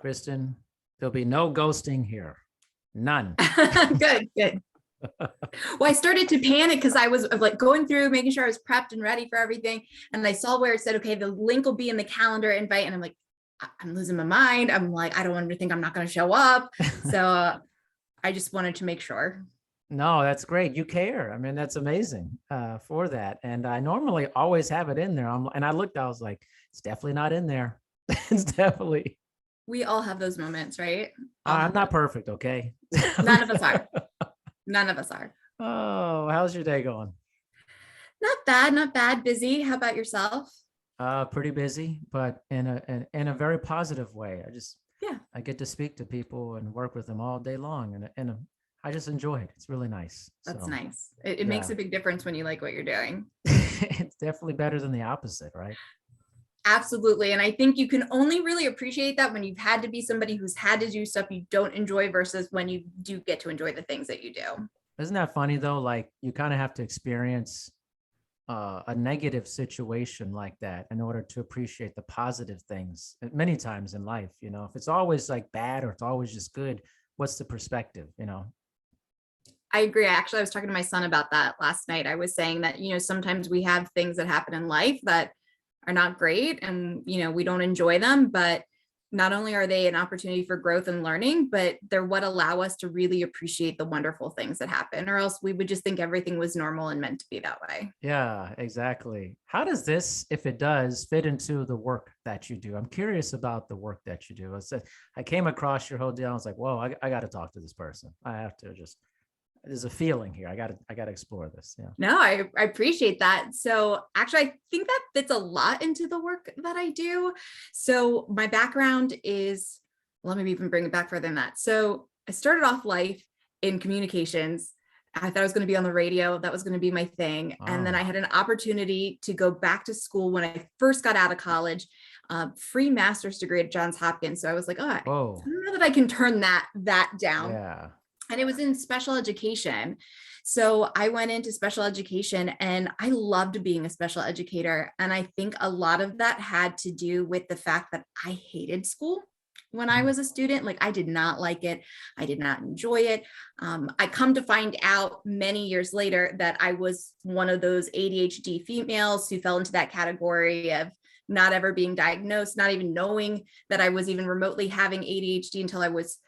Kristen, there'll be no ghosting here. None. Good, good. Well, I started to panic because I was like going through, making sure I was prepped and ready for everything. And I saw where it said, okay, the link will be in the calendar invite. And I'm like, I'm losing my mind. I'm like, I don't want them to think I'm not going to show up. So I just wanted to make sure. No, that's great. You care. I mean, that's amazing for that. And I normally always have it in there. And I looked, I was like, it's definitely not in there. It's definitely. We all have those moments, right? I'm not perfect, okay? None of us are. None of us are. Oh, how's your day going? Not bad, not bad. Busy. How about yourself? Pretty busy, but in a very positive way. Yeah, I get to speak to people and work with them all day long, and I just enjoy it. It's really nice. that's So, nice. It makes a big difference when you like what you're doing. it's definitely better than the opposite, right? Absolutely. And I think you can only really appreciate that when you've had to be somebody who's had to do stuff you don't enjoy versus when you do get to enjoy the things that you do. Isn't that funny though? Like you kind of have to experience a negative situation like that in order to appreciate the positive things many times in life. If it's always like bad or it's always just good, what's the perspective? I agree. Actually, I was talking to my son about that last night. I was saying that, sometimes we have things that happen in life that are not great and, we don't enjoy them, but not only are they an opportunity for growth and learning, but they're what allow us to really appreciate the wonderful things that happen, or else we would just think everything was normal and meant to be that way. Yeah, exactly. How does this, if it does, fit into the work that you do? I'm curious about the work that you do. I came across your whole deal. I was like, whoa, I got to talk to this person. I have to there's a feeling here. I got to explore this. Yeah. No, I appreciate that. So actually, I think that fits a lot into the work that I do. So my background is, let me even bring it back further than that. So I started off life in communications. I thought I was going to be on the radio. That was going to be my thing. And then I had an opportunity to go back to school when I first got out of college, free master's degree at Johns Hopkins. So I was like, oh, I don't know that I can turn that down. Yeah. And it was in special education. So I went into special education and I loved being a special educator. And I think a lot of that had to do with the fact that I hated school when I was a student. Like I did not like it. I did not enjoy it. I come to find out many years later that I was one of those ADHD females who fell into that category of not ever being diagnosed, not even knowing that I was even remotely having ADHD until I was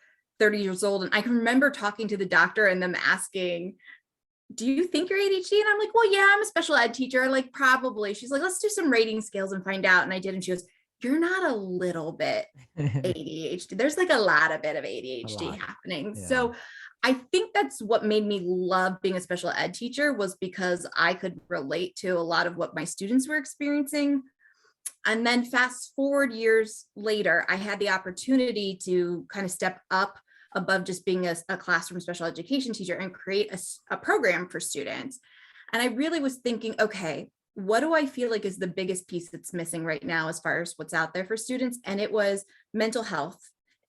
30 years old. And I can remember talking to the doctor and them asking, do you think you're ADHD? And I'm like, well, yeah, I'm a special ed teacher. Like, probably. She's like, let's do some rating scales and find out. And I did. And she goes, you're not a little bit ADHD. There's like a lot of ADHD happening. Yeah. So I think that's what made me love being a special ed teacher, was because I could relate to a lot of what my students were experiencing. And then fast forward years later, I had the opportunity to kind of step up above just being a classroom special education teacher and create a program for students. And I really was thinking, okay, what do I feel like is the biggest piece that's missing right now as far as what's out there for students? And it was mental health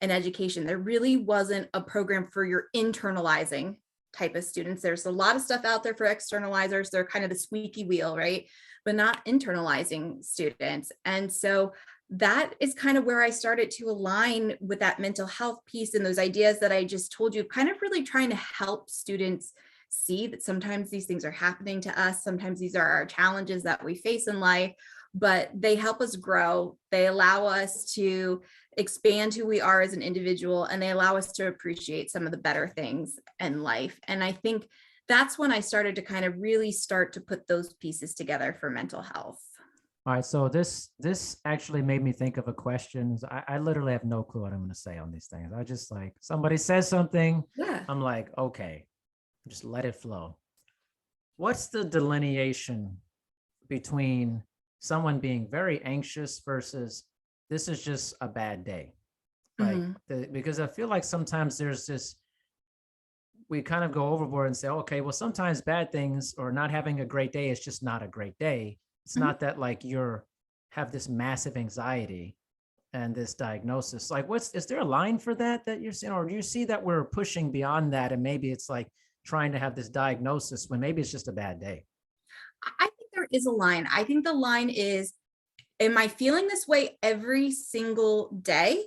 and education. There really wasn't a program for your internalizing type of students. There's a lot of stuff out there for externalizers. They're kind of the squeaky wheel, right? But not internalizing students. And so that is kind of where I started to align with that mental health piece and those ideas that I just told you, kind of really trying to help students see that sometimes these things are happening to us. Sometimes these are our challenges that we face in life, but they help us grow. They allow us to expand who we are as an individual, and they allow us to appreciate some of the better things in life. And I think that's when I started to kind of really start to put those pieces together for mental health. All right. So this actually made me think of a question. I literally have no clue what I'm going to say on these things. I just like, somebody says something. Yeah. I'm like, okay, just let it flow. What's the delineation between someone being very anxious versus this is just a bad day? Like, because I feel like sometimes there's this, we kind of go overboard and say, okay, well, sometimes bad things or not having a great day is just not a great day. It's not that like have this massive anxiety and this diagnosis. Like, is there a line for that you're saying, or do you see that we're pushing beyond that? And maybe it's like trying to have this diagnosis when maybe it's just a bad day. I think there is a line. I think the line is, am I feeling this way every single day?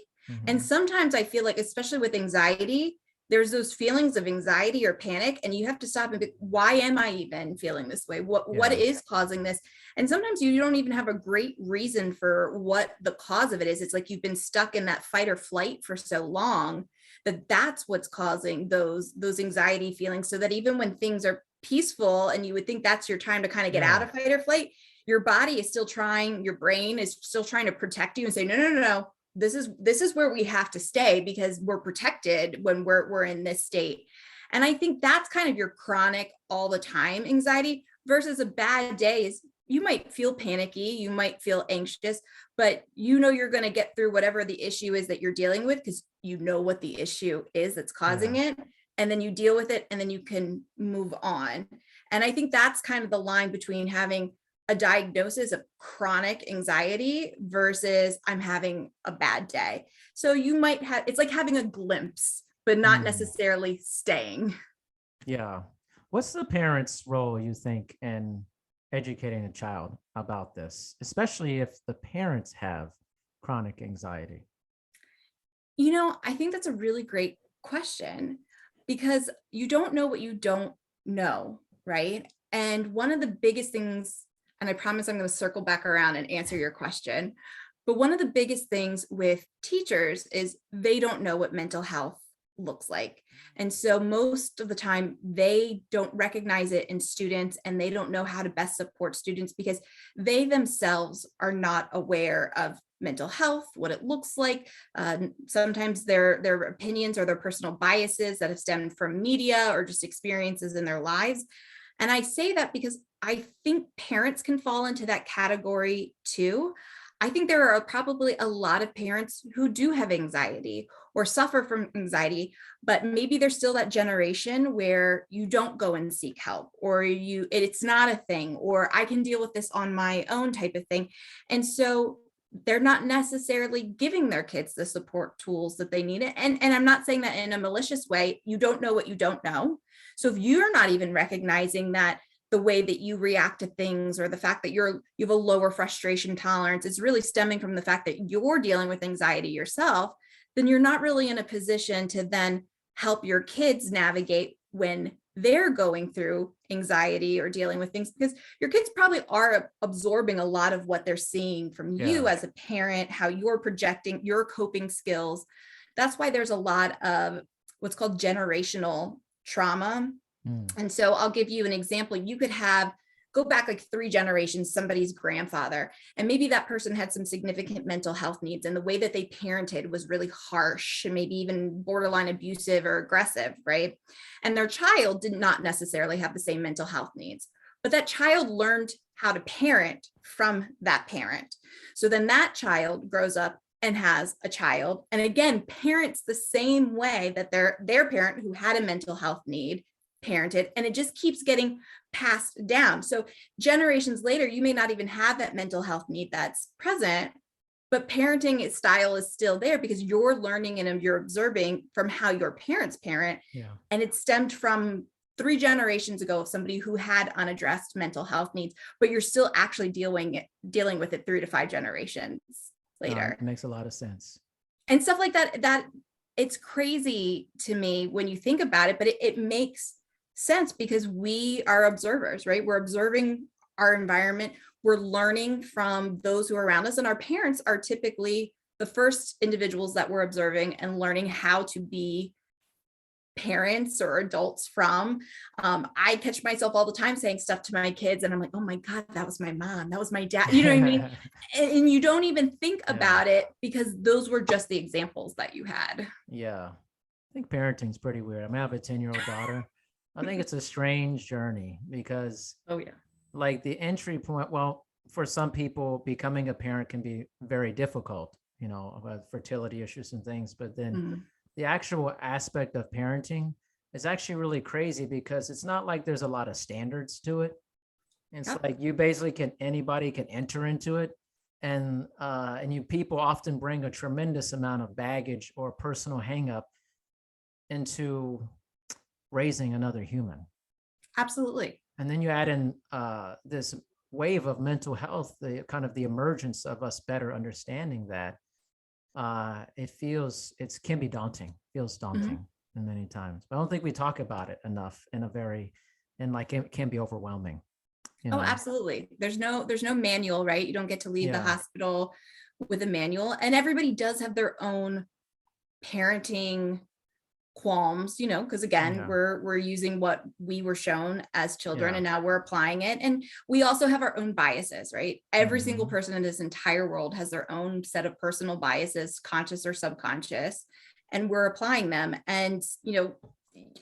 And Mhm. sometimes I feel like, especially with anxiety, there's those feelings of anxiety or panic, and you have to stop and be, why am I even feeling this way? What Yeah. is causing this? And sometimes you don't even have a great reason for what the cause of it is. It's like you've been stuck in that fight or flight for so long that that's what's causing those anxiety feelings. So that even when things are peaceful and you would think that's your time to kind of get out Yeah. of fight or flight, your body is still trying, your brain is still trying to protect you and say, no, no, no, no, this is where we have to stay because we're protected when we're in this state. And I think that's kind of your chronic all the time anxiety versus a bad day is you might feel panicky, you might feel anxious, but you know you're going to get through whatever the issue is that you're dealing with because you know what the issue is that's causing Yeah. it, and then you deal with it and then you can move on. And I think that's kind of the line between having a diagnosis of chronic anxiety versus I'm having a bad day. So you might have, it's like having a glimpse, but not Mm. necessarily staying. Yeah. What's the parent's role, you think, in educating a child about this, especially if the parents have chronic anxiety? I think that's a really great question because you don't know what you don't know, right? And one of the biggest things, and I promise I'm going to circle back around and answer your question, but one of the biggest things with teachers is they don't know what mental health looks like. And so most of the time, they don't recognize it in students and they don't know how to best support students because they themselves are not aware of mental health, what it looks like. Sometimes their opinions or their personal biases that have stemmed from media or just experiences in their lives. And I say that because I think parents can fall into that category too. I think there are probably a lot of parents who do have anxiety or suffer from anxiety, but maybe there's still that generation where you don't go and seek help, or it's not a thing, or I can deal with this on my own type of thing. And so they're not necessarily giving their kids the support tools that they need. And I'm not saying that in a malicious way. You don't know what you don't know. So if you're not even recognizing that the way that you react to things or the fact that you have a lower frustration tolerance is really stemming from the fact that you're dealing with anxiety yourself, then you're not really in a position to then help your kids navigate when they're going through anxiety or dealing with things, because your kids probably are absorbing a lot of what they're seeing from you Yeah. as a parent, how you're projecting your coping skills. That's why there's a lot of what's called generational trauma. Mm. And so I'll give you an example. You could go back like 3 generations, somebody's grandfather, and maybe that person had some significant mental health needs. And the way that they parented was really harsh and maybe even borderline abusive or aggressive, right? And their child did not necessarily have the same mental health needs, but that child learned how to parent from that parent. So then that child grows up and has a child, and again, parents the same way that their parent who had a mental health need parented, and it just keeps getting passed down. So generations later, you may not even have that mental health need that's present, but parenting style is still there because you're learning and you're observing from how your parents parent. Yeah. And it stemmed from 3 generations ago of somebody who had unaddressed mental health needs, but you're still actually dealing with it 3 to 5 generations later. It makes a lot of sense. And stuff like that it's crazy to me when you think about it, but it makes sense because we are observers, right? We're observing our environment. We're learning from those who are around us, and our parents are typically the first individuals that we're observing and learning how to be parents or adults from. I catch myself all the time saying stuff to my kids and I'm like, oh my God, that was my mom, that was my dad, you know what I mean? And you don't even think Yeah. about it because those were just the examples that you had. Yeah. I think parenting's pretty weird. I mean, I have a 10-year-old daughter. I think it's a strange journey because, Oh yeah. like, the entry point, well, for some people, becoming a parent can be very difficult, with fertility issues and things. But then Mm. the actual aspect of parenting is actually really crazy because it's not like there's a lot of standards to it. It's Yep. like anybody can enter into it. And you people often bring a tremendous amount of baggage or personal hangup into raising another human. Absolutely. And then you add in this wave of mental health, the emergence of us better understanding that. it can be daunting, feels daunting in many times. But I don't think we talk about it enough and like it can be overwhelming. Oh, absolutely. There's no manual, right? You don't get to leave the hospital with a manual, and everybody does have their own parenting qualms, because again, we're using what we were shown as children and now we're applying it. And we also have our own biases, right? Every single person in this entire world has their own set of personal biases, conscious or subconscious, and we're applying them. And,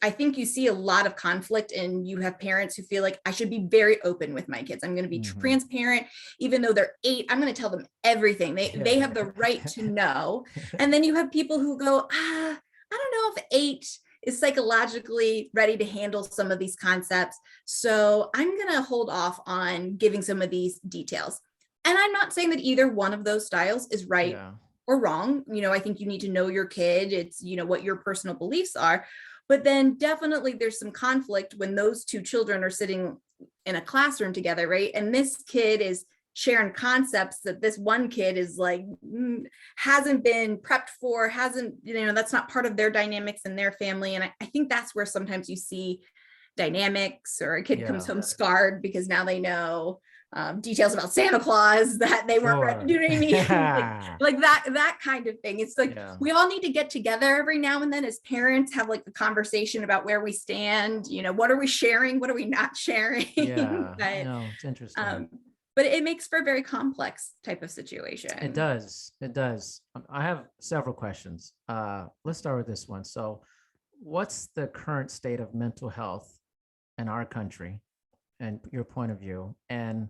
I think you see a lot of conflict, and you have parents who feel like I should be very open with my kids. I'm going to be transparent, even though they're 8, I'm going to tell them everything. They have the right to know. And then you have people who go, I don't know if 8 is psychologically ready to handle some of these concepts. So I'm going to hold off on giving some of these details. And I'm not saying that either one of those styles is right or wrong. I think you need to know your kid. It's, what your personal beliefs are. But then definitely there's some conflict when those two children are sitting in a classroom together, right? And this kid is sharing concepts that this one kid is like, hasn't been prepped for, that's not part of their dynamics in their family. And I think that's where sometimes you see dynamics, or a kid comes home scarred because now they know details about Santa Claus that they weren't ready, you know what I mean? like that kind of thing. It's like we all need to get together every now and then as parents, have like the conversation about where we stand, what are we sharing, what are we not sharing? It's interesting. But it makes for a very complex type of situation. It does. I have several questions. Let's start with this one. So what's the current state of mental health in our country and your point of view? And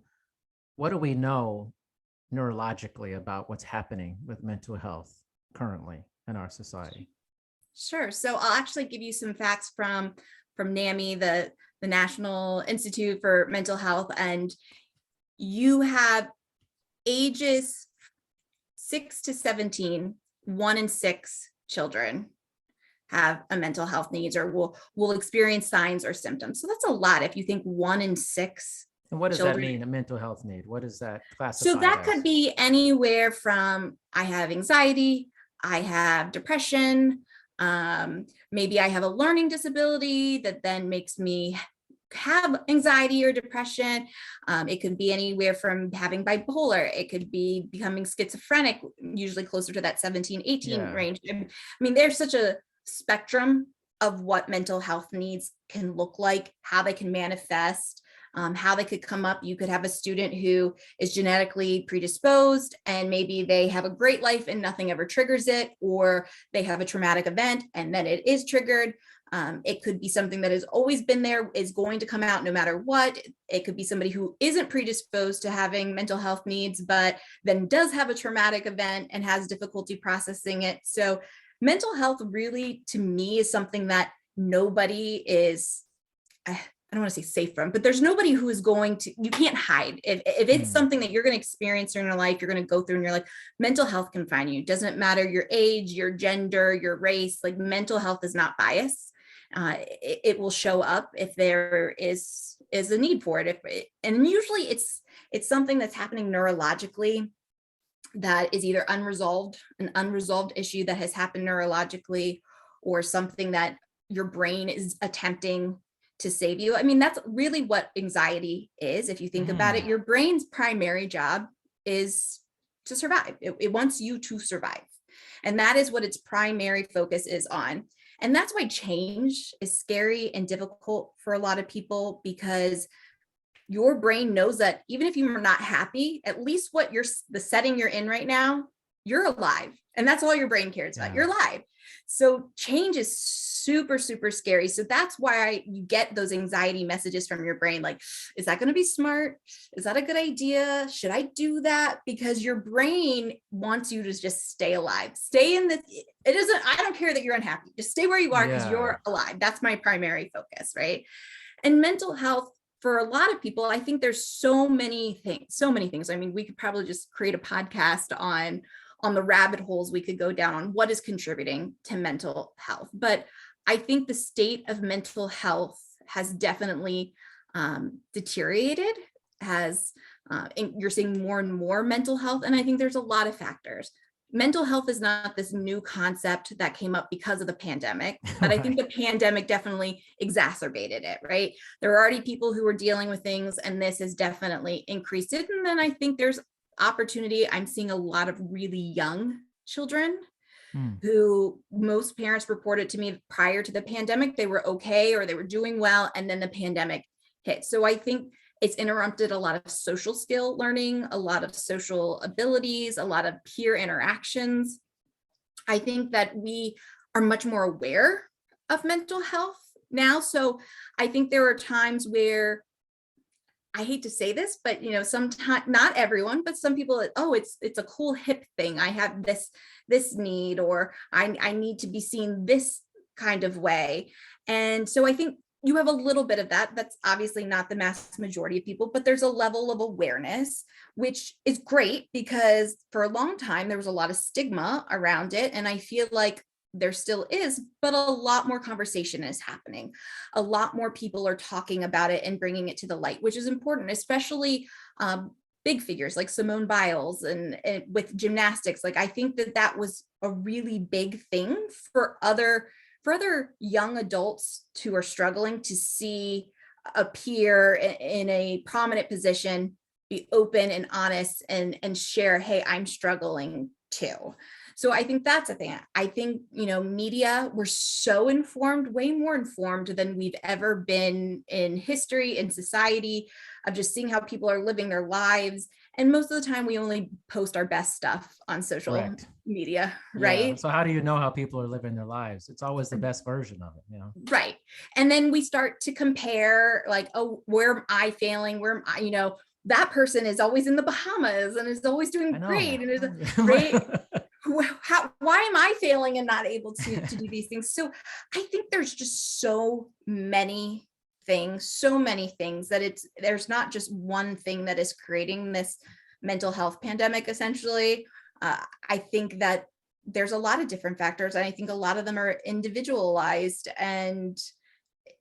what do we know neurologically about what's happening with mental health currently in our society? Sure. So I'll actually give you some facts from NAMI, the National Institute for Mental Health. And you have ages 6 to 17, 1 in 6 children have a mental health needs or will experience signs or symptoms. So that's a lot if you think 1 in 6. And what does that mean, a mental health need? What is that classified So that could be anywhere from I have anxiety, I have depression, maybe I have a learning disability that then makes me have anxiety or depression. It could be anywhere from having bipolar. It could be becoming schizophrenic, usually closer to that 17, 18 range. I mean, there's such a spectrum of what mental health needs can look like, how they can manifest, how they could come up. You could have a student who is genetically predisposed and maybe they have a great life and nothing ever triggers it, or they have a traumatic event and then it is triggered. It could be something that has always been there, is going to come out no matter what. It could be somebody who isn't predisposed to having mental health needs, but then does have a traumatic event and has difficulty processing it. So mental health really, to me, is something that nobody is, I don't want to say safe from, but there's nobody who is going to, you can't hide. If it's something that you're going to experience in your life, you're going to go through in your life, mental health can find you. Doesn't matter your age, your gender, your race, like mental health is not biased. It will show up if there is a need for it. And usually it's something that's happening neurologically that is either an unresolved issue that has happened neurologically, or something that your brain is attempting to save you. I mean, that's really what anxiety is. If you think about it, your brain's primary job is to survive. It wants you to survive. And that is what its primary focus is on. And that's why change is scary and difficult for a lot of people, because your brain knows that even if you're not happy, at least the setting you're in right now, you're alive. And that's all your brain cares about. You're alive. So change is super, super scary. So that's why you get those anxiety messages from your brain. Like, is that going to be smart? Is that a good idea? Should I do that? Because your brain wants you to just stay alive. Stay in this. I don't care that you're unhappy. Just stay where you are because you're alive. That's my primary focus, right? And mental health, for a lot of people, I think there's so many things. I mean, we could probably just create a podcast on the rabbit holes we could go down on what is contributing to mental health. But I think the state of mental health has definitely deteriorated, you're seeing more and more mental health. And I think there's a lot of factors. mental health is not this new concept that came up because of the pandemic, but I think the pandemic definitely exacerbated it, right? There are already people who are dealing with things, and this has definitely increased it. And then I think there's opportunity. I'm seeing a lot of really young children who most parents reported to me prior to the pandemic, they were okay or they were doing well, and then the pandemic hit. So I think it's interrupted a lot of social skill learning, a lot of social abilities, a lot of peer interactions. I think that we are much more aware of mental health now. So I think there are times where, I hate to say this, but sometimes, not everyone, but some people, oh, it's a cool hip thing. I have this need, or I need to be seen this kind of way. And so I think you have a little bit of that. That's obviously not the mass majority of people, but there's a level of awareness, which is great, because for a long time, there was a lot of stigma around it. And I feel like there still is, but a lot more conversation is happening. A lot more people are talking about it and bringing it to the light, which is important, especially big figures like Simone Biles and with gymnastics. Like, I think that was a really big thing for other young adults who are struggling to see a peer in a prominent position be open and honest and share, hey, I'm struggling too. So I think that's a thing. I think, media, we're so informed, way more informed than we've ever been in history, in society, of just seeing how people are living their lives. And most of the time we only post our best stuff on social media, right? Yeah. So how do you know how people are living their lives? It's always the best version of it, Right. And then we start to compare, like, oh, where am I failing? Where am I, that person is always in the Bahamas and is always doing great and is great. Why am I failing and not able to do these things? So I think there's just so many things that there's not just one thing that is creating this mental health pandemic, essentially. I think that there's a lot of different factors, and I think a lot of them are individualized, and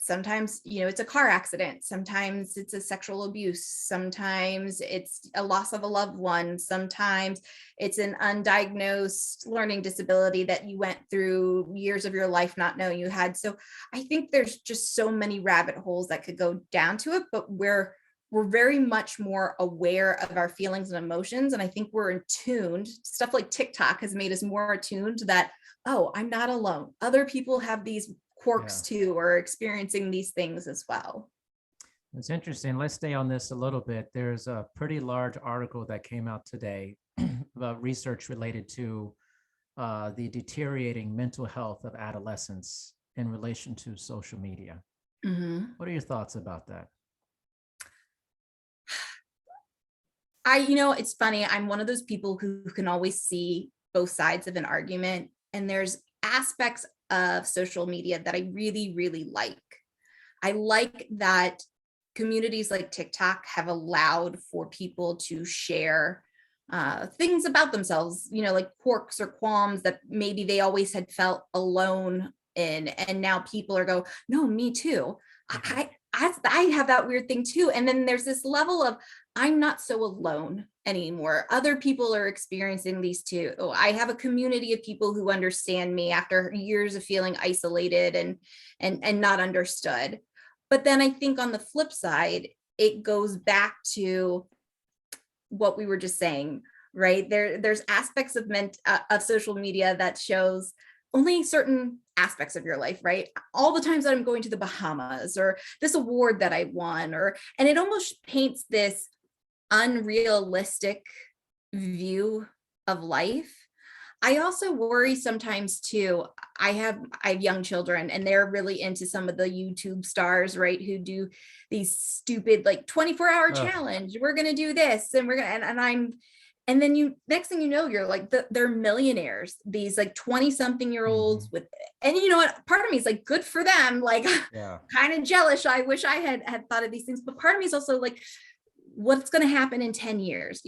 sometimes, it's a car accident. Sometimes it's a sexual abuse. Sometimes it's a loss of a loved one. Sometimes it's an undiagnosed learning disability that you went through years of your life not knowing you had. So I think there's just so many rabbit holes that could go down to it, but we're very much more aware of our feelings and emotions. And I think we're attuned. Stuff like TikTok has made us more attuned that, oh, I'm not alone. Other people have these quirks too, or experiencing these things as well. It's interesting. Let's stay on this a little bit. There's a pretty large article that came out today about research related to the deteriorating mental health of adolescents in relation to social media. What are your thoughts about that? It's funny. I'm one of those people who can always see both sides of an argument. And there's aspects of social media that I really, really like. I like that communities like TikTok have allowed for people to share things about themselves, like quirks or qualms that maybe they always had felt alone in. And now people are no, me too. I have that weird thing too. And then there's this level of, I'm not so alone anymore. Other people are experiencing these too. Oh, I have a community of people who understand me after years of feeling isolated and not understood. But then I think on the flip side, it goes back to what we were just saying, right? There's aspects of social media that shows only certain aspects of your life, right? All the times that I'm going to the Bahamas, or this award that I won, and it almost paints this unrealistic view of life. I also worry sometimes too. I have young children, and they're really into some of the YouTube stars, right? Who do these stupid, like 24-hour challenge. We're going to do this, and we're going to, and then next thing you know, you're like, they're millionaires, these like 20-something-year-olds with, and you know what, part of me is like, good for them. Like, kind of jealous. I wish I had thought of these things, but part of me is also like, what's going to happen in 10 years?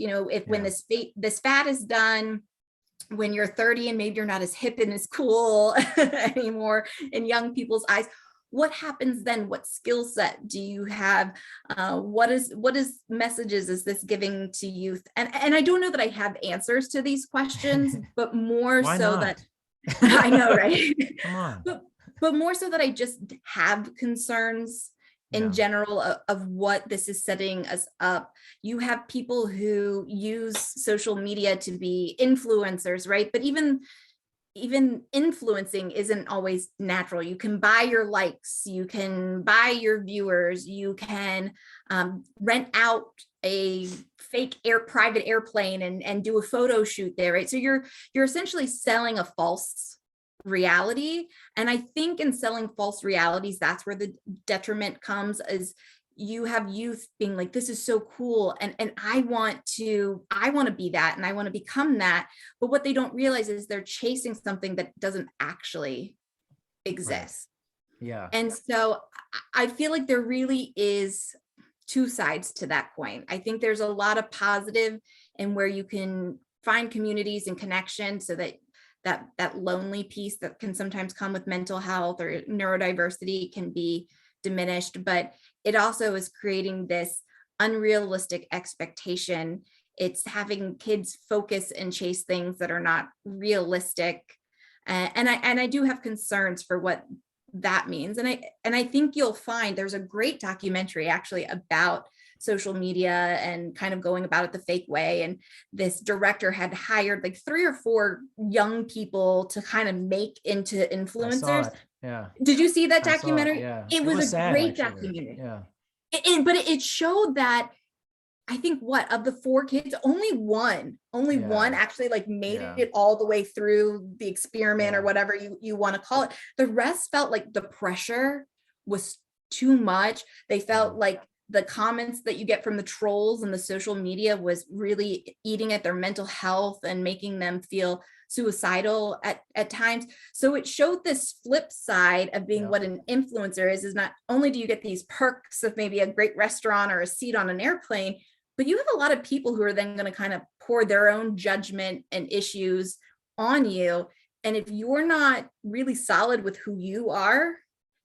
When this fad is done, when you're 30 and maybe you're not as hip and as cool anymore in young people's eyes, what happens then? What skill set do you have? What is messages is this giving to youth? And I don't know that I have answers to these questions, but more Why so not? that I know, right? Come on. But more so that I just have concerns in general of what this is setting us up. You have people who use social media to be influencers, right? But even influencing isn't always natural. You can buy your likes, you can buy your viewers, you can rent out a fake private airplane and do a photo shoot there, right? So you're essentially selling a false reality. And I think in selling false realities, that's where the detriment comes, is you have youth being like, this is so cool. And I want to be that, and I want to become that. But what they don't realize is they're chasing something that doesn't actually exist. Right. Yeah. And so I feel like there really is two sides to that coin. I think there's a lot of positive in where you can find communities and connection, so that lonely piece that can sometimes come with mental health or neurodiversity can be diminished, but it also is creating this unrealistic expectation. It's having kids focus and chase things that are not realistic. And I do have concerns for what that means. And I think you'll find there's a great documentary actually about social media and kind of going about it the fake way. And this director had hired like 3 or 4 young people to kind of make into influencers. Yeah. Did you see that documentary? Yeah. It was a sad, great actually. documentary. Yeah. But it showed that, I think, of the 4 kids, only one actually like made it all the way through the experiment or whatever you want to call it. The rest felt like the pressure was too much. They felt like the comments that you get from the trolls and the social media was really eating at their mental health and making them feel suicidal at times. So it showed this flip side of being what an influencer is not only do you get these perks of maybe a great restaurant or a seat on an airplane, but you have a lot of people who are then going to kind of pour their own judgment and issues on you. And if you're not really solid with who you are,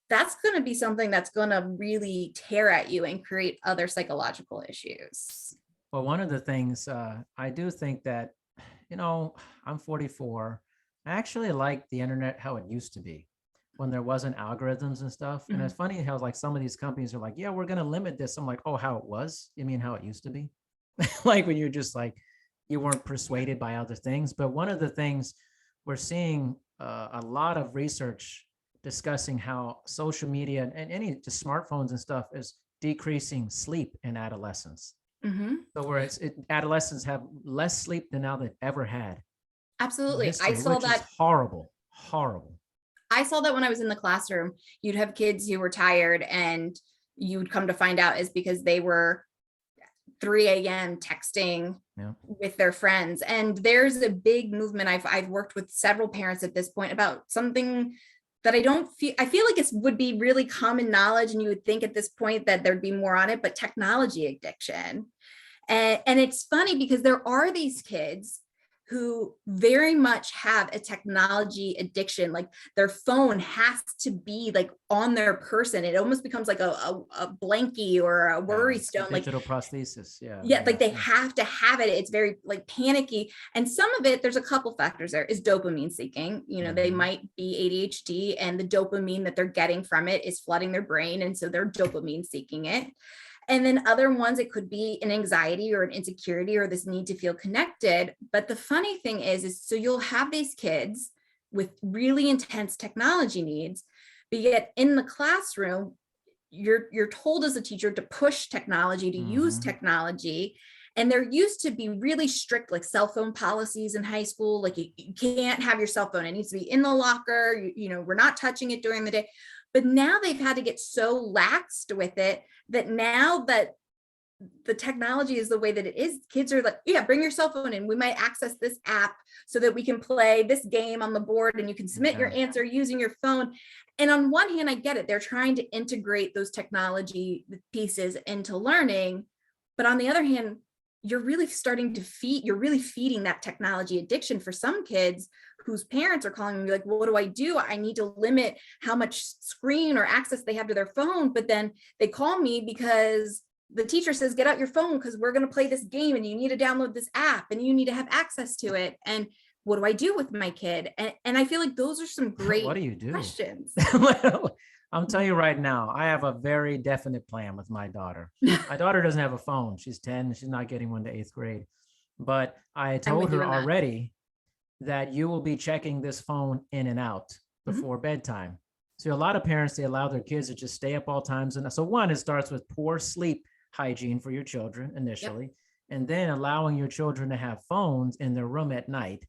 that's going to be something that's going to really tear at you and create other psychological issues. Well, one of the things I do think that, I'm 44. I actually like the internet how it used to be, when there wasn't algorithms and stuff. Mm-hmm. And it's funny how like some of these companies are like, yeah, we're going to limit this. I'm like, oh, how it was? You mean how it used to be? Like when you're just like, you weren't persuaded by other things. But one of the things we're seeing a lot of research discussing how social media and any just smartphones and stuff is decreasing sleep in adolescence. Mm-hmm. So where adolescents have less sleep than now they've ever had. Absolutely. History, I saw that. Horrible. I saw that when I was in the classroom. You'd have kids who were tired, and you would come to find out is because they were 3 a.m. texting with their friends. And there's a big movement. I've worked with several parents at this point about something that I feel like it would be really common knowledge, and you would think at this point that there'd be more on it, but technology addiction. And it's funny because there are these kids who very much have a technology addiction. Like their phone has to be like on their person. It almost becomes like a blankie or a worry stone, like digital prosthesis. Like they have to have it. It's very like panicky. And some of it, there's a couple factors there, is dopamine seeking. They might be ADHD, and the dopamine that they're getting from it is flooding their brain. And so they're dopamine seeking it. And then other ones, it could be an anxiety or an insecurity or this need to feel connected. But the funny thing is so you'll have these kids with really intense technology needs, but yet in the classroom, you're told as a teacher to push technology, to use technology. And there used to be really strict like cell phone policies in high school. Like you can't have your cell phone. It needs to be in the locker. We're not touching it during the day. But now they've had to get so laxed with it that now that the technology is the way that it is, kids are like, yeah, bring your cell phone in. We might access this app so that we can play this game on the board, and you can submit your answer using your phone. And on one hand, I get it. They're trying to integrate those technology pieces into learning. But on the other hand, you're really feeding that technology addiction for some kids whose parents are calling me like, well, what do I do? I need to limit how much screen or access they have to their phone. But then they call me because the teacher says, get out your phone because we're going to play this game and you need to download this app and you need to have access to it. And what do I do with my kid? And I feel like those are some great what do you do? questions. Well, I'm telling you right now, I have a very definite plan with my daughter. My daughter doesn't have a phone. She's 10. She's not getting one to 8th grade. But I told her already that you will be checking this phone in and out before bedtime. So a lot of parents, they allow their kids to just stay up all times. And so one, it starts with poor sleep hygiene for your children initially, and then allowing your children to have phones in their room at night.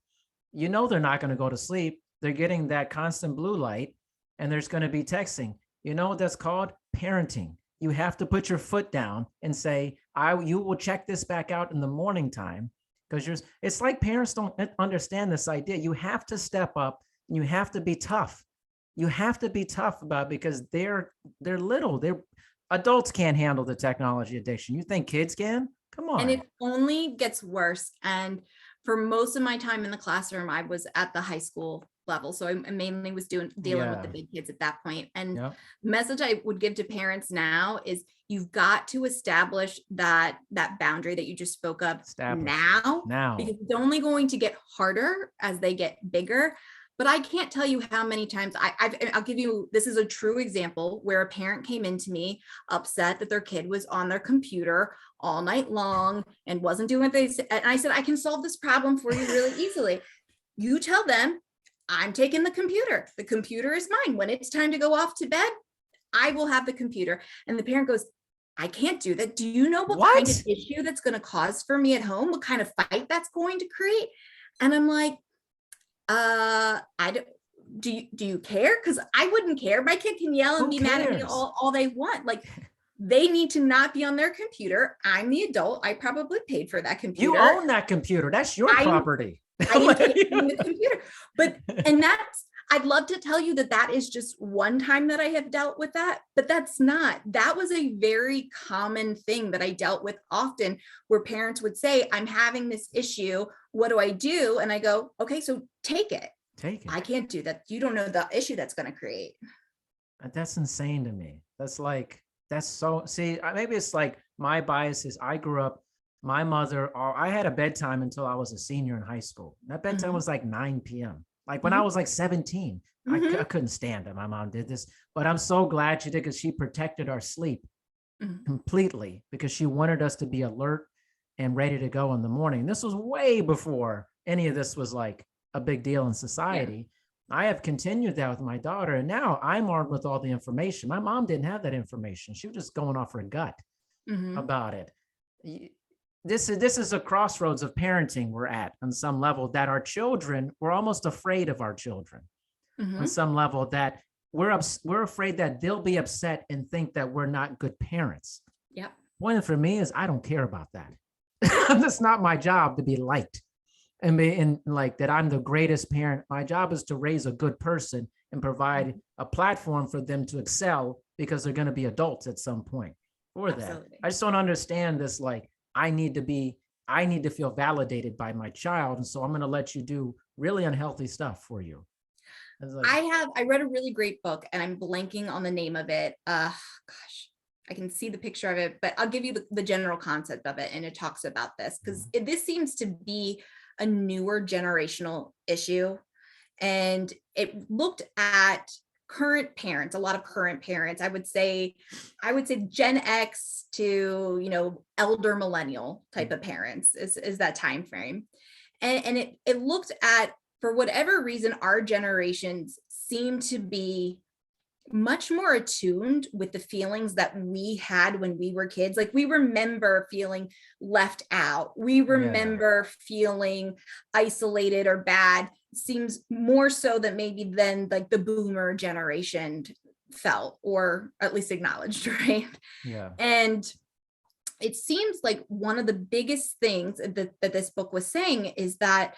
You know, they're not going to go to sleep. They're getting that constant blue light and there's going to be texting. You know what that's called? Parenting. You have to put your foot down and say, you will check this back out in the morning time, because it's like parents don't understand this idea. You have to step up and you have to be tough. You have to be tough about it because they're little. Adults can't handle the technology addiction. You think kids can? Come on. And it only gets worse. And for most of my time in the classroom, I was at the high school level. So I mainly was dealing with the big kids at that point. And the message I would give to parents now is you've got to establish that boundary that you just spoke of now, because it's only going to get harder as they get bigger. But I can't tell you how many times I'll give you, this is a true example where a parent came into me upset that their kid was on their computer all night long and wasn't doing what they said. And I said, I can solve this problem for you really easily. You tell them, I'm taking the computer. The computer is mine. When it's time to go off to bed, I will have the computer. And the parent goes, I can't do that. Do you know what kind of issue that's going to cause for me at home? What kind of fight that's going to create? And I'm like, I don't, do you care? Because I wouldn't care. My kid can yell and be mad at me all they want. Like, they need to not be on their computer. I'm the adult. I probably paid for that computer. You own that computer. That's your property. I am taking the computer. But, and I'd love to tell you that is just one time that I have dealt with that, but that was a very common thing that I dealt with often, where parents would say, I'm having this issue. What do I do? And I go, okay, so take it. I can't do that. You don't know the issue that's going to create. That's insane to me. Maybe it's like my biases. I grew up, my mother, I had a bedtime until I was a senior in high school. That bedtime was like 9 p.m. Like when I was like 17, I couldn't stand it. My mom did this, but I'm so glad she did, because she protected our sleep completely, because she wanted us to be alert and ready to go in the morning. This was way before any of this was like a big deal in society. I have continued that with my daughter, and now I'm armed with all the information. My mom didn't have that information. She was just going off her gut about it. This is a crossroads of parenting we're at on some level, that our children, we're almost afraid of our children on some level, that we're afraid that they'll be upset and think that we're not good parents. Yeah. One for me is, I don't care about that. That's not my job to be liked and like that I'm the greatest parent. My job is to raise a good person and provide a platform for them to excel, because they're going to be adults at some point for that. I just don't understand this. Like, I need to feel validated by my child. And so I'm going to let you do really unhealthy stuff for you. Like, I read a really great book, and I'm blanking on the name of it. Gosh, I can see the picture of it, but I'll give you the general concept of it. And it talks about this, because this seems to be a newer generational issue. And it looked at current parents, a lot of current parents. I would say Gen X to, elder millennial type of parents is that time frame. And it looked at, for whatever reason, our generations seem to be much more attuned with the feelings that we had when we were kids. Like, we remember feeling left out. We remember feeling isolated or bad. Seems more so that maybe than like the boomer generation felt, or at least acknowledged, right? Yeah. And it seems like one of the biggest things that this book was saying is that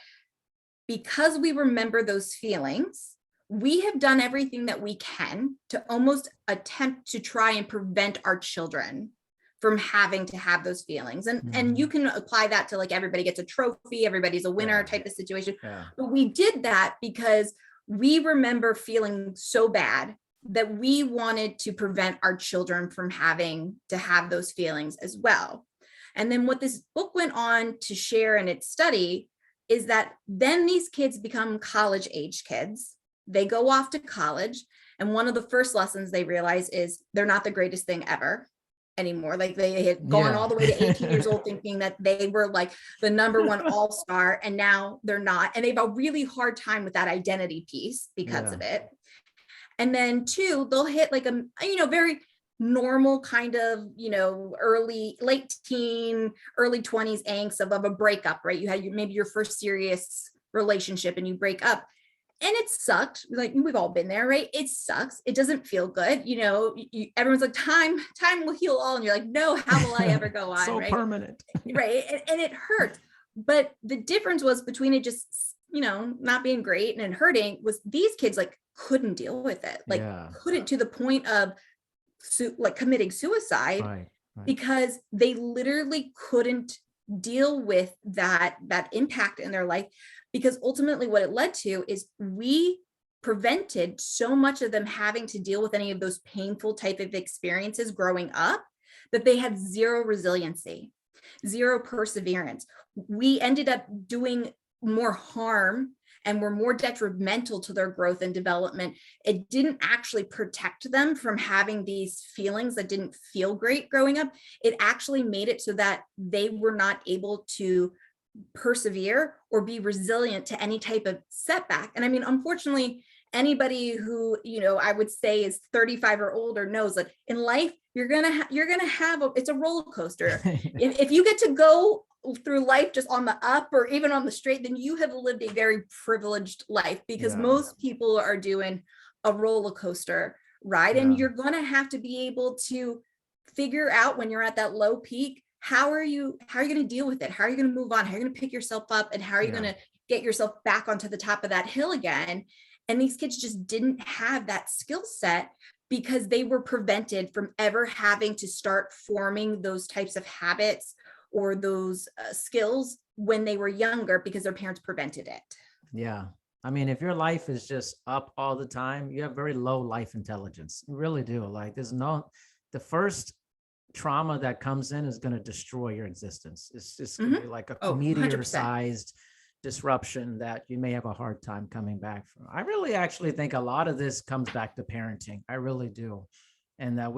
because we remember those feelings, we have done everything that we can to almost attempt to try and prevent our children from having to have those feelings. And you can apply that to like everybody gets a trophy, everybody's a winner type of situation. But we did that because we remember feeling so bad that we wanted to prevent our children from having to have those feelings as well. And then what this book went on to share in its study is that then these kids become college age kids. They go off to college. And one of the first lessons they realize is they're not the greatest thing ever anymore. Like they had gone all the way to 18 years old thinking that they were like the number one all-star, and now they're not. And they have a really hard time with that identity piece because of it. And then two, they'll hit like a, very normal kind of, late teen, early 20s angst of a breakup, right? You had maybe your first serious relationship and you break up. And it sucked. Like we've all been there, right? It sucks. It doesn't feel good. Everyone's like, time will heal all. And you're like, no, how will I ever go on? So right? Permanent. Right. And it hurt. But the difference was between it just, not being great and it hurting was these kids like couldn't deal with it. Like couldn't, to the point of like committing suicide, because they literally couldn't deal with that impact in their life. Because ultimately what it led to is we prevented so much of them having to deal with any of those painful type of experiences growing up that they had zero resiliency, zero perseverance. We ended up doing more harm and were more detrimental to their growth and development. It didn't actually protect them from having these feelings that didn't feel great growing up. It actually made it so that they were not able to persevere or be resilient to any type of setback. And I mean, unfortunately, anybody who, I would say is 35 or older knows that in life, you're going to have it's a roller coaster. if you get to go through life just on the up or even on the straight, then you have lived a very privileged life, because most people are doing a roller coaster ride. And you're going to have to be able to figure out when you're at that low peak, how are you going to deal with it? How are you going to move on? How are you going to pick yourself up? And how are you going to get yourself back onto the top of that hill again? And these kids just didn't have that skill set because they were prevented from ever having to start forming those types of habits or those skills when they were younger, because their parents prevented it. Yeah. I mean, if your life is just up all the time, you have very low life intelligence. You really do. Like the first trauma that comes in is going to destroy your existence. It's just going to be like a meteor-sized disruption that you may have a hard time coming back from. I really actually think a lot of this comes back to parenting. I really do. And that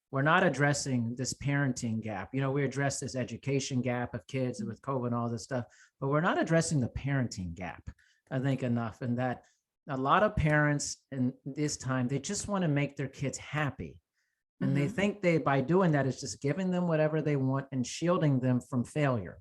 we're not addressing this parenting gap. We address this education gap of kids with COVID and all this stuff, but we're not addressing the parenting gap, I think, enough. And that a lot of parents in this time, they just want to make their kids happy. And they think by doing that is just giving them whatever they want and shielding them from failure.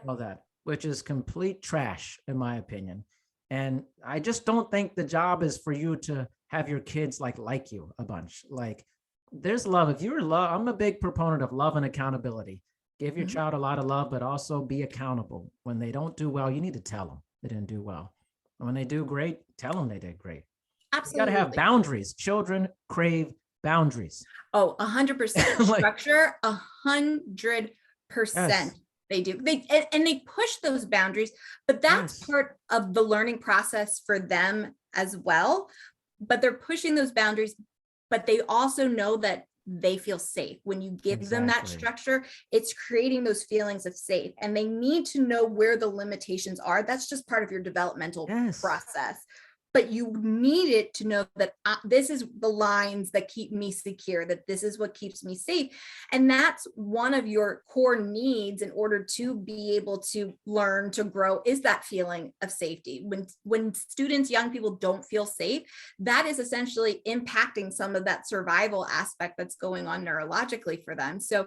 All that, which is complete trash, in my opinion. And I just don't think the job is for you to have your kids like you a bunch. Like there's love. If you're love, I'm a big proponent of love and accountability. Give your child a lot of love, but also be accountable. When they don't do well, you need to tell them they didn't do well. And when they do great, tell them they did great. Absolutely. You got to have boundaries. Children crave boundaries. 100%. Structure, 100%. They do. They push those boundaries, but that's part of the learning process for them as well. But they're pushing those boundaries, but they also know that they feel safe. When you give them that structure, it's creating those feelings of safe, and they need to know where the limitations are. That's just part of your developmental process. But you need it to know that this is the lines that keep me secure, that this is what keeps me safe. And that's one of your core needs in order to be able to learn, to grow, is that feeling of safety. When students, young people don't feel safe, that is essentially impacting some of that survival aspect that's going on neurologically for them. So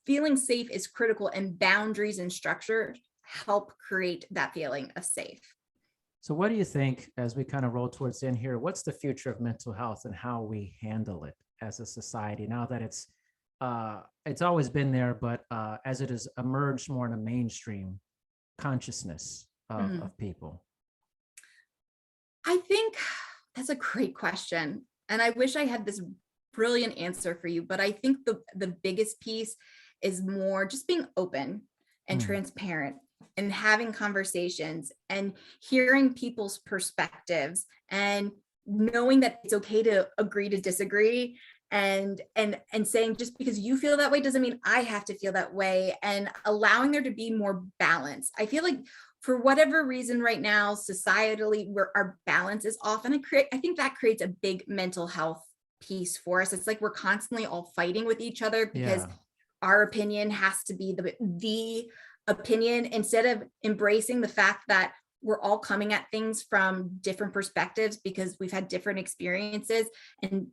feeling safe is critical, and boundaries and structure help create that feeling of safe. So what do you think, as we kind of roll towards the end here, what's the future of mental health and how we handle it as a society now that it's always been there, but as it has emerged more in a mainstream consciousness of people? I think that's a great question. And I wish I had this brilliant answer for you, but I think the biggest piece is more just being open and transparent and having conversations and hearing people's perspectives and knowing that it's okay to agree to disagree, and saying just because you feel that way doesn't mean I have to feel that way, and allowing there to be more balance. I feel like for whatever reason right now, societally, where our balance is off, and I think that creates a big mental health piece for us. It's like we're constantly all fighting with each other because our opinion has to be the opinion, instead of embracing the fact that we're all coming at things from different perspectives because we've had different experiences, and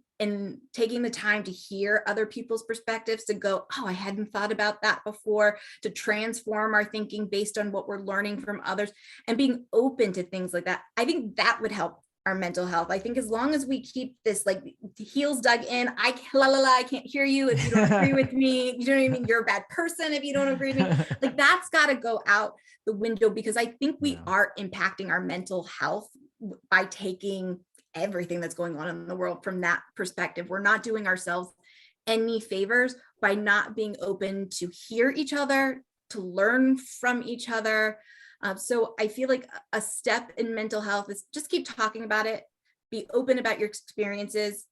taking the time to hear other people's perspectives, to go, oh, I hadn't thought about that before, to transform our thinking based on what we're learning from others, and being open to things like that. I think that would help our mental health. I think as long as we keep this like heels dug in, I can't hear you if you don't agree with me. You know what I mean? You're a bad person if you don't agree with me. Like that's got to go out the window, because I think we are impacting our mental health by taking everything that's going on in the world from that perspective. We're not doing ourselves any favors by not being open to hear each other, to learn from each other. So I feel like a step in mental health is just keep talking about it, be open about your experiences.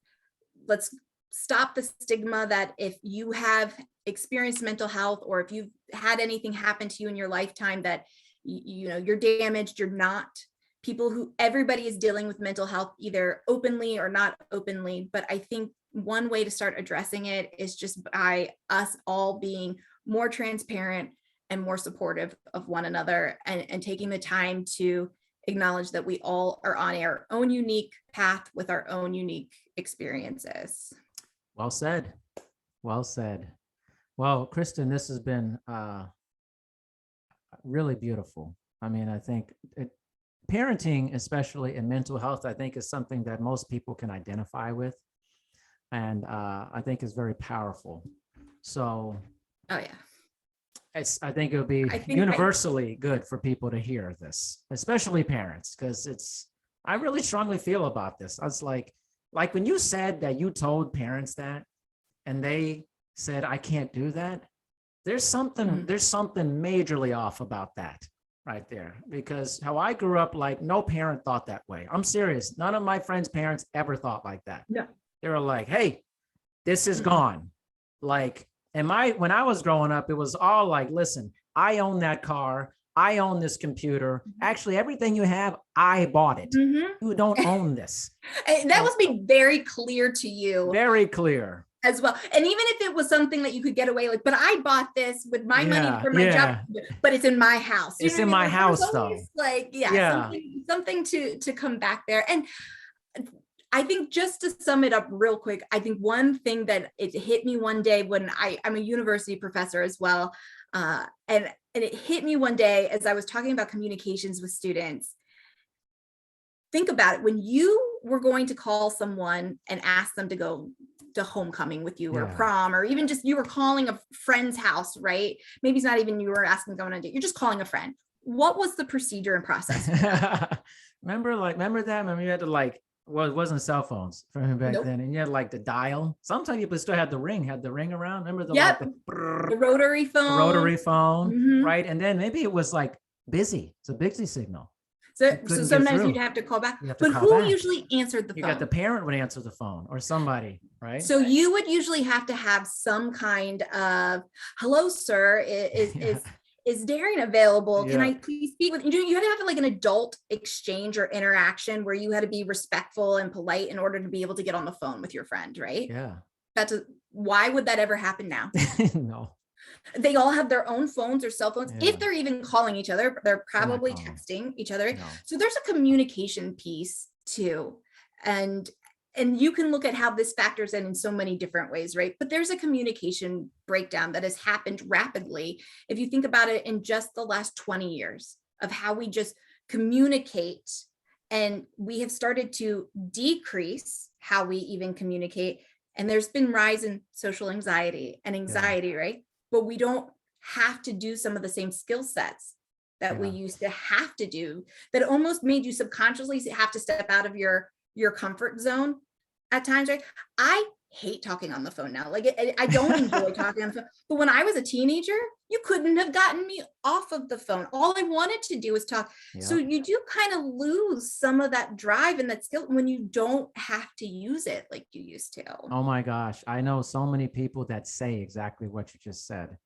Let's stop the stigma that if you have experienced mental health, or if you've had anything happen to you in your lifetime, that you know you're damaged. You're not. Everybody is dealing with mental health, either openly or not openly. But I think one way to start addressing it is just by us all being more transparent and more supportive of one another, and taking the time to acknowledge that we all are on our own unique path with our own unique experiences. Well said. Well said. Well, Kristen, this has been really beautiful. I mean, I think parenting, especially in mental health, I think is something that most people can identify with. And I think is very powerful. So, oh yeah. I think it would be universally good for people to hear this, especially parents, because I really strongly feel about this. I was like when you said that you told parents that, and they said, I can't do that. There's something majorly off about that right there, because how I grew up, like no parent thought that way. I'm serious. None of my friends' parents ever thought like that. Yeah. They were like, hey, this is gone. Like, when I was growing up, it was all like, listen, I own that car. I own this computer. Actually, everything you have, I bought it. You don't own this. That must be very clear to you. Very clear. As well. And even if it was something that you could get away with, but I bought this with my money for my job, but it's in my house. It's in my house though. Like, something to come back there. And I think just to sum it up real quick, I think one thing that it hit me one day when I'm a university professor as well. And it hit me one day as I was talking about communications with students. Think about it. When you were going to call someone and ask them to go to homecoming with you, or prom, or even just you were calling a friend's house, right? Maybe it's not even you were asking them on a date. You're just calling a friend. What was the procedure and process? Remember that? Remember you had to well, it wasn't cell phones for him back then, and you had to dial. Sometimes people still had the ring around. Remember the rotary phone, right? And then maybe it was busy. It's a busy signal. So sometimes you'd have to call back. But who usually answered the phone? You got the parent would answer the phone, or somebody, right? So you would usually have to have some kind of, hello, sir, is Darren available? Can I please speak with you? You had to have an adult exchange or interaction where you had to be respectful and polite in order to be able to get on the phone with your friend, right? Yeah. Why would that ever happen now? No. They all have their own phones or cell phones. If they're even calling each other, they're probably texting each other. No. So there's a communication piece too. And you can look at how this factors in so many different ways, right? But there's a communication breakdown that has happened rapidly. If you think about it in just the last 20 years of how we just communicate, and we have started to decrease how we even communicate. And there's been rise in social anxiety, right? But we don't have to do some of the same skill sets that we used to have to do, that almost made you subconsciously have to step out of your comfort zone at times, right? I hate talking on the phone now. Like I don't enjoy talking on the phone. But when I was a teenager, you couldn't have gotten me off of the phone. All I wanted to do was talk. Yep. So you do kind of lose some of that drive and that skill when you don't have to use it like you used to. Oh my gosh. I know so many people that say exactly what you just said.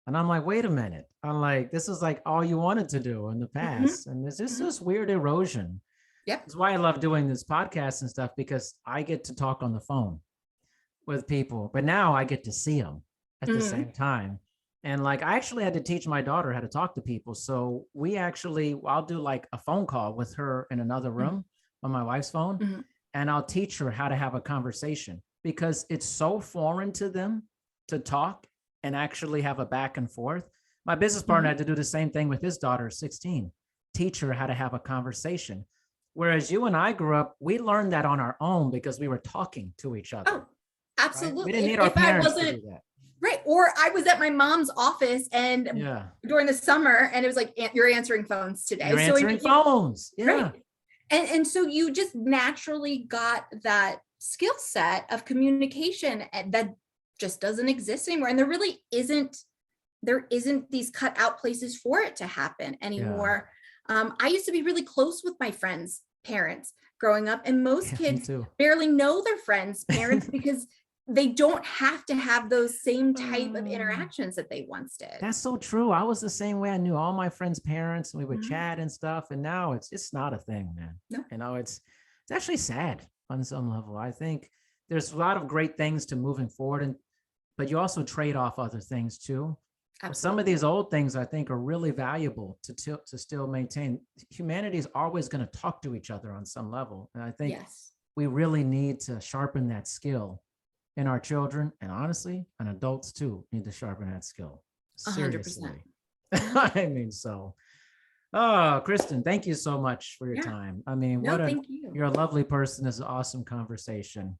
And I'm like, wait a minute. I'm like, this is like all you wanted to do in the past. And there's just this weird erosion. Yep. That's why I love doing this podcast and stuff, because I get to talk on the phone with people, but now I get to see them at the same time. And like, I actually had to teach my daughter how to talk to people. So I'll do like a phone call with her in another room on my wife's phone, and I'll teach her how to have a conversation, because it's so foreign to them to talk and actually have a back and forth. My business partner had to do the same thing with his daughter, 16, teach her how to have a conversation. Whereas you and I grew up, we learned that on our own because we were talking to each other. Oh, absolutely. Right? We didn't need our parents to do that. Right. Or I was at my mom's office and during the summer, and it was like, you're answering phones today. You're answering phones. Yeah. Right. And so you just naturally got that skill set of communication that just doesn't exist anymore. And there really isn't these cut out places for it to happen anymore. I used to be really close with my friends' parents growing up, and most kids barely know their friends' parents because they don't have to have those same type of interactions that they once did. That's so true. I was the same way. I knew all my friends' parents, and we would chat and stuff. And now it's not a thing, man. No. You know, it's actually sad on some level. I think there's a lot of great things to moving forward, but you also trade off other things too. Some of these old things I think are really valuable to still maintain. Humanity is always going to talk to each other on some level. And I think we really need to sharpen that skill in our children, and honestly, and adults too need to sharpen that skill. Seriously. 100%. I mean, oh, Kristen, thank you so much for your time. I mean, you're a lovely person. This is an awesome conversation.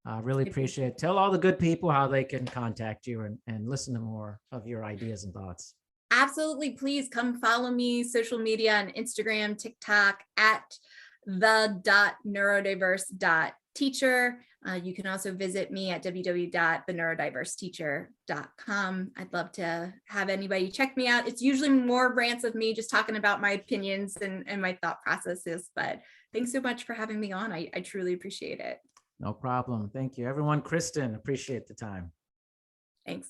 I really appreciate it. Tell all the good people how they can contact you and listen to more of your ideas and thoughts. Absolutely. Please come follow me, social media on Instagram, TikTok at the.neurodiverse.teacher. You can also visit me at www.theneurodiverseteacher.com. I'd love to have anybody check me out. It's usually more rants of me just talking about my opinions and my thought processes, but thanks so much for having me on. I truly appreciate it. No problem. Thank you, everyone. Kristen, appreciate the time. Thanks.